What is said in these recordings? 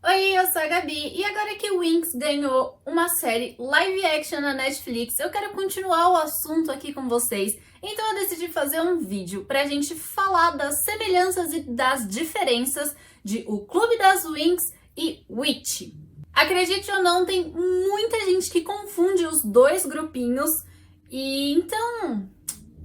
Oi, eu sou a Gabi e agora que o Winx ganhou uma série live action na Netflix, eu quero continuar o assunto aqui com vocês. Então eu decidi fazer um vídeo pra gente falar das semelhanças e das diferenças de O Clube das Winx e Witch. Acredite ou não, tem muita gente que confunde os dois grupinhos e então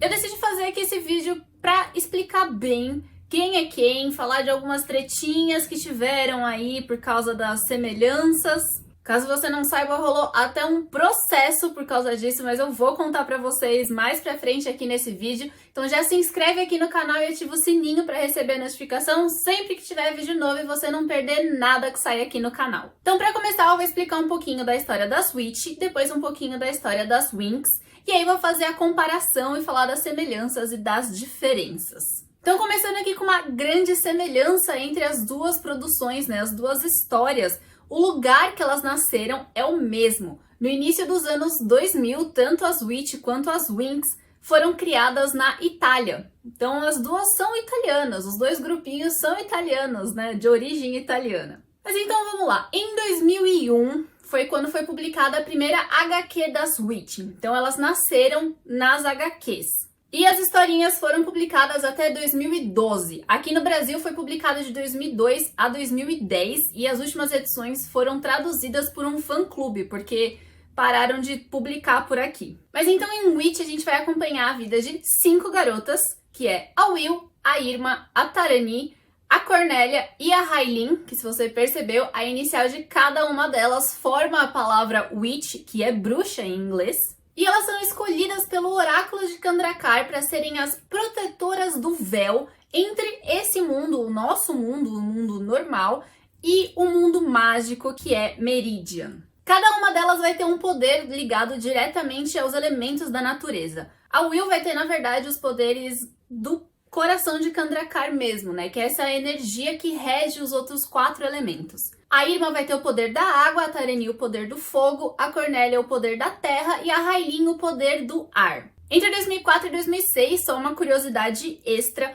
eu decidi fazer aqui esse vídeo pra explicar bem quem é quem, falar de algumas tretinhas que tiveram aí por causa das semelhanças. Caso você não saiba, rolou até um processo por causa disso, mas eu vou contar pra vocês mais pra frente aqui nesse vídeo. Então já se inscreve aqui no canal e ativa o sininho pra receber a notificação sempre que tiver vídeo novo e você não perder nada que sai aqui no canal. Então pra começar eu vou explicar um pouquinho da história das Witch, depois um pouquinho da história das Winx, e aí vou fazer a comparação e falar das semelhanças e das diferenças. Então, começando aqui com uma grande semelhança entre as duas produções, né, as duas histórias. O lugar que elas nasceram é o mesmo. No início dos anos 2000, tanto as Witch quanto as Winx foram criadas na Itália. Então, as duas são italianas, os dois grupinhos são italianos, né, de origem italiana. Mas então, vamos lá. Em 2001, foi quando foi publicada a primeira HQ das Witch. Então, elas nasceram nas HQs. E as historinhas foram publicadas até 2012. Aqui no Brasil foi publicada de 2002 a 2010 e as últimas edições foram traduzidas por um fã-clube, porque pararam de publicar por aqui. Mas então em Witch a gente vai acompanhar a vida de 5 garotas, que é a Will, a Irma, a Tarani, a Cornélia e a Raylin, que se você percebeu, a inicial de cada uma delas forma a palavra Witch, que é bruxa em inglês. E elas são escolhidas pelo oráculo de Kandrakar para serem as protetoras do véu entre esse mundo, o nosso mundo, o mundo normal, e o mundo mágico que é Meridian. Cada uma delas vai ter um poder ligado diretamente aos elementos da natureza. A Will vai ter, na verdade, os poderes do coração de Kandrakar mesmo, né? Que é essa energia que rege os outros 4 elementos. A Irma vai ter o poder da água, a Tarani o poder do fogo, a Cornélia o poder da terra e a Raylin o poder do ar. Entre 2004 e 2006, só uma curiosidade extra,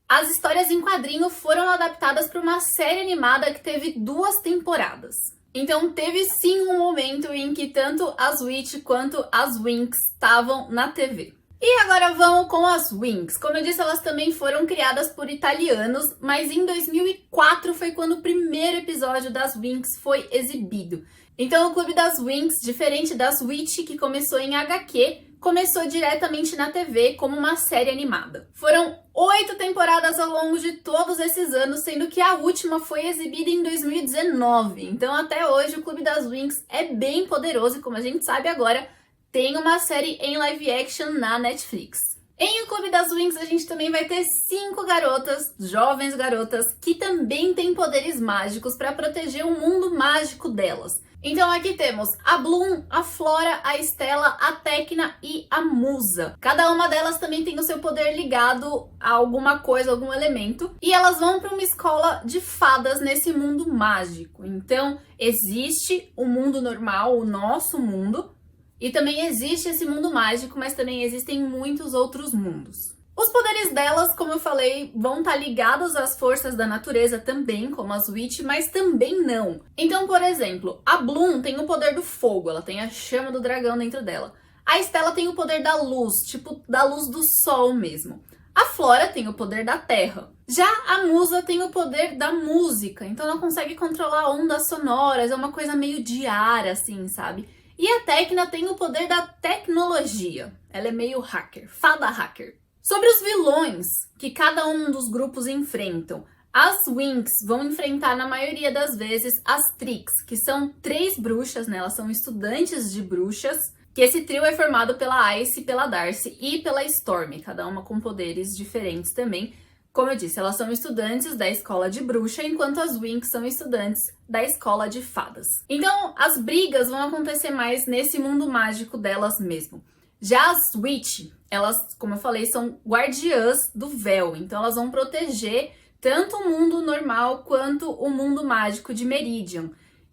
as histórias em quadrinho foram adaptadas para uma série animada que teve 2 temporadas. Então teve sim um momento em que tanto as Witch quanto as Winx estavam na TV. E agora vamos com as Winx. Como eu disse, elas também foram criadas por italianos, mas em 2004 foi quando o primeiro episódio das Winx foi exibido. Então o Clube das Winx, diferente das Witch, que começou em HQ, começou diretamente na TV como uma série animada. Foram 8 temporadas ao longo de todos esses anos, sendo que a última foi exibida em 2019. Então até hoje o Clube das Winx é bem poderoso e, como a gente sabe agora, tem uma série em live action na Netflix. Em O Clube das Winx a gente também vai ter 5 garotas, jovens garotas, que também têm poderes mágicos para proteger o mundo mágico delas. Então aqui temos a Bloom, a Flora, a Stella, a Tecna e a Musa. Cada uma delas também tem o seu poder ligado a alguma coisa, algum elemento. E elas vão para uma escola de fadas nesse mundo mágico. Então existe o mundo normal, o nosso mundo, e também existe esse mundo mágico, mas também existem muitos outros mundos. Os poderes delas, como eu falei, vão estar ligados às forças da natureza também, como as Witch, mas também não. Então, por exemplo, a Bloom tem o poder do fogo, ela tem a chama do dragão dentro dela. A Stella tem o poder da luz, tipo da luz do sol mesmo. A Flora tem o poder da terra. Já a Musa tem o poder da música, então ela consegue controlar ondas sonoras, é uma coisa meio de ar, assim, sabe? E a Tecna tem o poder da tecnologia. Ela é meio hacker, fada hacker. Sobre os vilões que cada um dos grupos enfrentam, as Winx vão enfrentar na maioria das vezes as Trix, que são 3 bruxas, né? Elas são estudantes de bruxas, que esse trio é formado pela Ice, pela Darcy e pela Storm, cada uma com poderes diferentes também. Como eu disse, elas são estudantes da escola de bruxa, enquanto as Winx são estudantes da escola de fadas. Então, as brigas vão acontecer mais nesse mundo mágico delas mesmo. Já as Witch, elas, como eu falei, são guardiãs do véu. Então, elas vão proteger tanto o mundo normal quanto o mundo mágico de Meridian.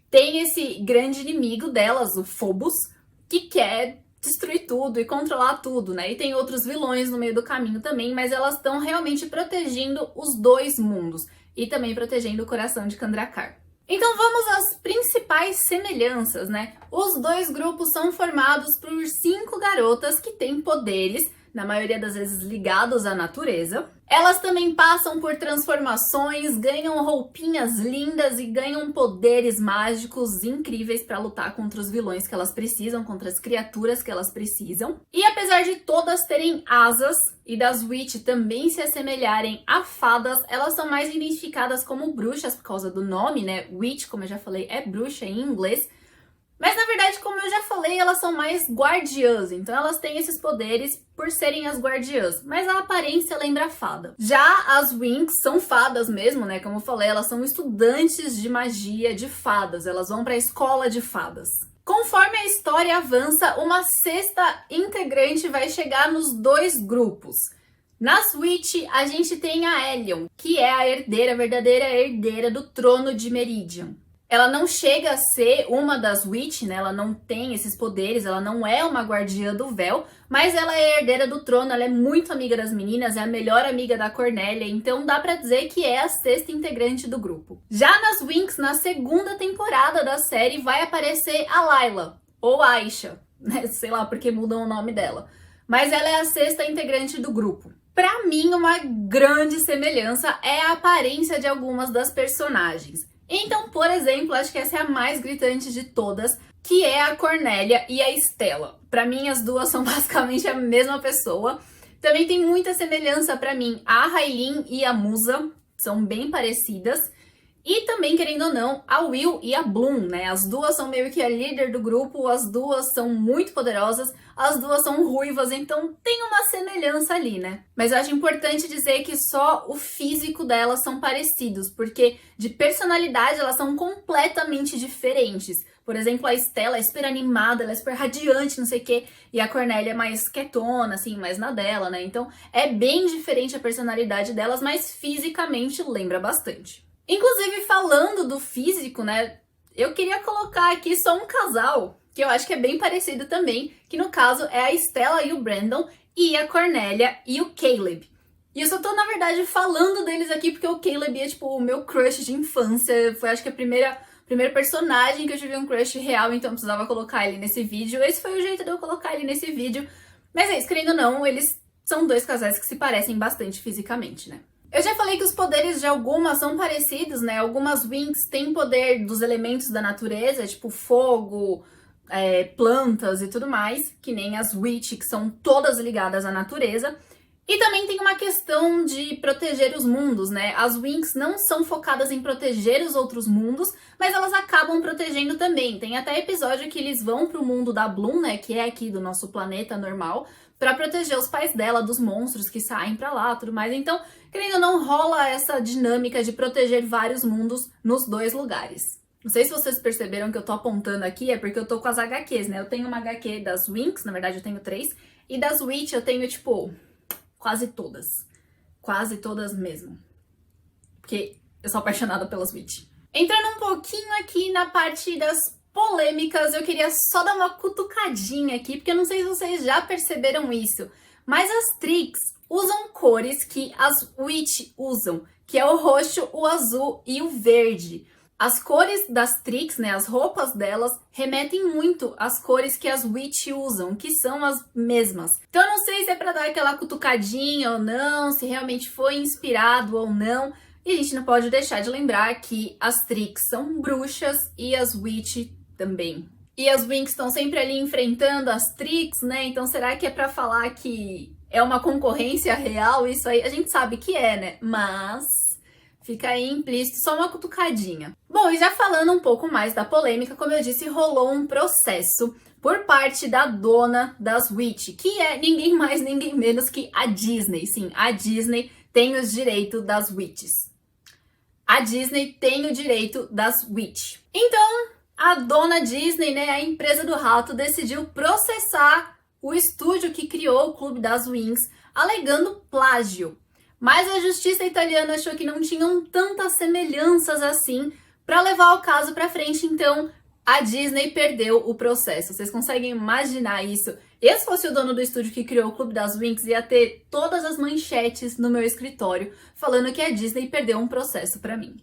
Tem esse grande inimigo delas, o Phobos, que quer destruir tudo e controlar tudo, né? E tem outros vilões no meio do caminho também, mas elas estão realmente protegendo os 2 mundos e também protegendo o coração de Kandrakar. Então vamos às principais semelhanças, né? Os dois grupos são formados por 5 garotas que têm poderes, na maioria das vezes ligados à natureza. Elas também passam por transformações, ganham roupinhas lindas e ganham poderes mágicos incríveis para lutar contra os vilões que elas precisam, contra as criaturas que elas precisam. E apesar de todas terem asas e das Witch também se assemelharem a fadas, elas são mais identificadas como bruxas por causa do nome, né? Witch, como eu já falei, é bruxa em inglês. Mas na verdade, como eu já falei, elas são mais guardiãs, então elas têm esses poderes por serem as guardiãs, mas a aparência lembra a fada. Já as Winx são fadas mesmo, né? Como eu falei, elas são estudantes de magia de fadas, elas vão para a escola de fadas. Conforme a história avança, uma sexta integrante vai chegar nos dois grupos. Nas Witch, a gente tem a Elion, que é a herdeira, a verdadeira herdeira do trono de Meridian. Ela não chega a ser uma das Witch, né? Ela não tem esses poderes, ela não é uma guardiã do véu, mas ela é herdeira do trono, ela é muito amiga das meninas, é a melhor amiga da Cornélia, então dá pra dizer que é a sexta integrante do grupo. Já nas Winx, na segunda temporada da série, vai aparecer a Layla, ou Aisha, né? Sei lá porque mudam o nome dela. Mas ela é a sexta integrante do grupo. Pra mim, uma grande semelhança é a aparência de algumas das personagens. Então, por exemplo, acho que essa é a mais gritante de todas, que é a Cornélia e a Estela. Pra mim, as duas são basicamente a mesma pessoa. Também tem muita semelhança pra mim a Raylin e a Musa, são bem parecidas. E também, querendo ou não, a Will e a Bloom, né? As duas são meio que a líder do grupo, as duas são muito poderosas, as duas são ruivas, então tem uma semelhança ali, né? Mas eu acho importante dizer que só o físico delas são parecidos, porque de personalidade elas são completamente diferentes. Por exemplo, a Estela é super animada, ela é super radiante, não sei o quê, e a Cornélia é mais quietona, assim, mais na dela, né? Então é bem diferente a personalidade delas, mas fisicamente lembra bastante. Inclusive, falando do físico, né, eu queria colocar aqui só um casal, que eu acho que é bem parecido também, que no caso é a Estela e o Brandon, e a Cornélia e o Caleb. E eu só tô, na verdade, falando deles aqui porque o Caleb é, tipo, o meu crush de infância, foi, acho que, a primeira personagem que eu tive um crush real, então eu precisava colocar ele nesse vídeo. Esse foi o jeito de eu colocar ele nesse vídeo. Mas é isso, querendo ou não, eles são dois casais que se parecem bastante fisicamente, né? Eu já falei que os poderes de algumas são parecidos, né? Algumas Winx têm poder dos elementos da natureza, tipo fogo, plantas e tudo mais, que nem as Witch, que são todas ligadas à natureza. E também tem uma questão de proteger os mundos, né? As Winx não são focadas em proteger os outros mundos, mas elas acabam protegendo também. Tem até episódio que eles vão pro mundo da Bloom, né? Que é aqui do nosso planeta normal, pra proteger os pais dela dos monstros que saem pra lá, tudo mais. Então, querendo ou não, rola essa dinâmica de proteger vários mundos nos dois lugares. Não sei se vocês perceberam que eu tô apontando aqui, é porque eu tô com as HQs, né? Eu tenho uma HQ das Winx, na verdade eu tenho 3, e das Witch eu tenho, tipo, quase todas mesmo. Porque eu sou apaixonada pelas Witch. Entrando um pouquinho aqui na parte das polêmicas, eu queria só dar uma cutucadinha aqui, porque eu não sei se vocês já perceberam isso, mas as Trix usam cores que as Witch usam, que é o roxo, o azul e o verde. As cores das Trix, né, as roupas delas, remetem muito às cores que as Witch usam, que são as mesmas. Então eu não sei se é pra dar aquela cutucadinha ou não, se realmente foi inspirado ou não. E a gente não pode deixar de lembrar que as Trix são bruxas e as Witch também. E as Winx estão sempre ali enfrentando as Trix, né? Então será que é pra falar que é uma concorrência real isso aí? A gente sabe que é, né? Mas fica aí implícito, só uma cutucadinha. Bom, e já falando um pouco mais da polêmica, como eu disse, rolou um processo por parte da dona das Witch, que é ninguém mais, ninguém menos que a Disney. Sim, a Disney tem os direitos das Witches. A Disney tem o direito das Witch. Então, a dona Disney, né, a empresa do rato, decidiu processar o estúdio que criou o Clube das Winx, alegando plágio. Mas a justiça italiana achou que não tinham tantas semelhanças assim para levar o caso para frente, então A Disney perdeu o processo. Vocês conseguem imaginar isso? Eu, se fosse o dono do estúdio que criou o Clube das Winx, ia ter todas as manchetes no meu escritório falando que a Disney perdeu um processo pra mim.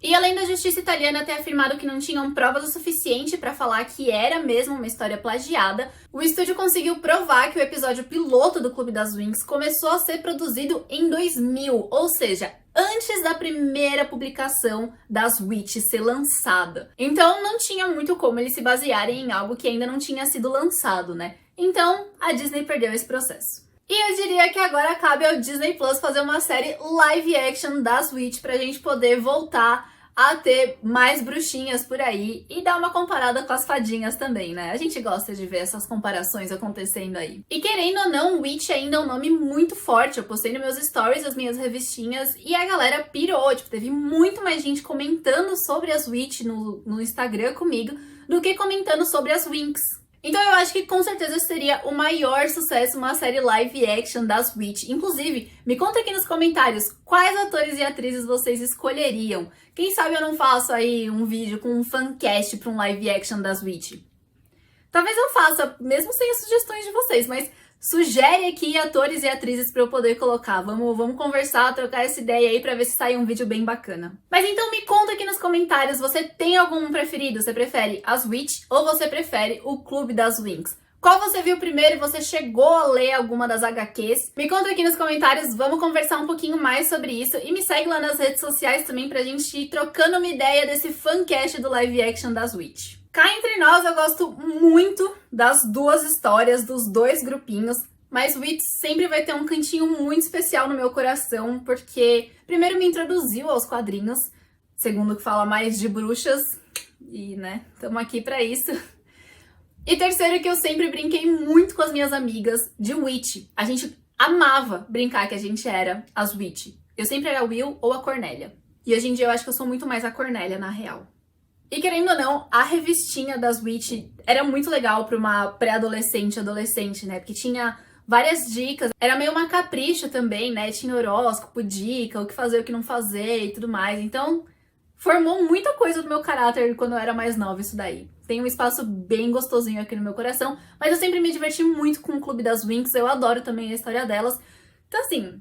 E além da justiça italiana ter afirmado que não tinham provas o suficiente pra falar que era mesmo uma história plagiada, o estúdio conseguiu provar que o episódio piloto do Clube das Winx começou a ser produzido em 2000, ou seja, antes da primeira publicação das Witch ser lançada. Então não tinha muito como eles se basearem em algo que ainda não tinha sido lançado, né? Então a Disney perdeu esse processo. E eu diria que agora cabe ao Disney Plus fazer uma série live action das Witch pra gente poder voltar a ter mais bruxinhas por aí e dar uma comparada com as fadinhas também, né? A gente gosta de ver essas comparações acontecendo aí. E querendo ou não, Witch ainda é um nome muito forte. Eu postei nos meus stories as minhas revistinhas e a galera pirou. Tipo, teve muito mais gente comentando sobre as Witch no Instagram comigo do que comentando sobre as Winx. Então eu acho que com certeza seria o maior sucesso uma série live action das Witch. Inclusive, me conta aqui nos comentários quais atores e atrizes vocês escolheriam. Quem sabe eu não faço aí um vídeo com um fancast para um live action das Witch. Talvez eu faça, mesmo sem as sugestões de vocês, mas sugere aqui atores e atrizes para eu poder colocar. Vamos conversar, trocar essa ideia aí para ver se sai um vídeo bem bacana. Mas então me conta aqui nos comentários, você tem algum preferido? Você prefere as Witch ou você prefere o Clube das Winx? Qual você viu primeiro e você chegou a ler alguma das HQs? Me conta aqui nos comentários, vamos conversar um pouquinho mais sobre isso. E me segue lá nas redes sociais também pra gente ir trocando uma ideia desse fancast do live action das Witch. Cá entre nós, eu gosto muito das duas histórias, dos dois grupinhos, mas Witch sempre vai ter um cantinho muito especial no meu coração, porque primeiro me introduziu aos quadrinhos, segundo que fala mais de bruxas, e né, estamos aqui pra isso. E terceiro que eu sempre brinquei muito com as minhas amigas de Witch. A gente amava brincar que a gente era as Witch. Eu sempre era a Will ou a Cornélia. E hoje em dia eu acho que eu sou muito mais a Cornélia, na real. E querendo ou não, a revistinha das Witch era muito legal para uma pré-adolescente, adolescente, né? Porque tinha várias dicas, era meio uma capricho também, né? Tinha horóscopo, dica, o que fazer, o que não fazer e tudo mais. Então, formou muita coisa do meu caráter quando eu era mais nova isso daí. Tem um espaço bem gostosinho aqui no meu coração, mas eu sempre me diverti muito com o Clube das Winx, eu adoro também a história delas. Então assim,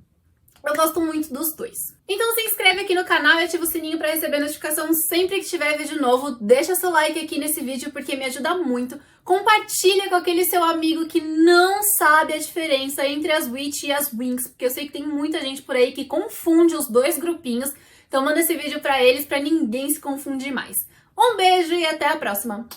eu gosto muito dos dois. Então se inscreve aqui no canal e ativa o sininho para receber notificação sempre que tiver vídeo novo. Deixa seu like aqui nesse vídeo porque me ajuda muito. Compartilha com aquele seu amigo que não sabe a diferença entre as Witch e as Winx, porque eu sei que tem muita gente por aí que confunde os dois grupinhos. Então manda esse vídeo para eles para ninguém se confundir mais. Um beijo e até a próxima!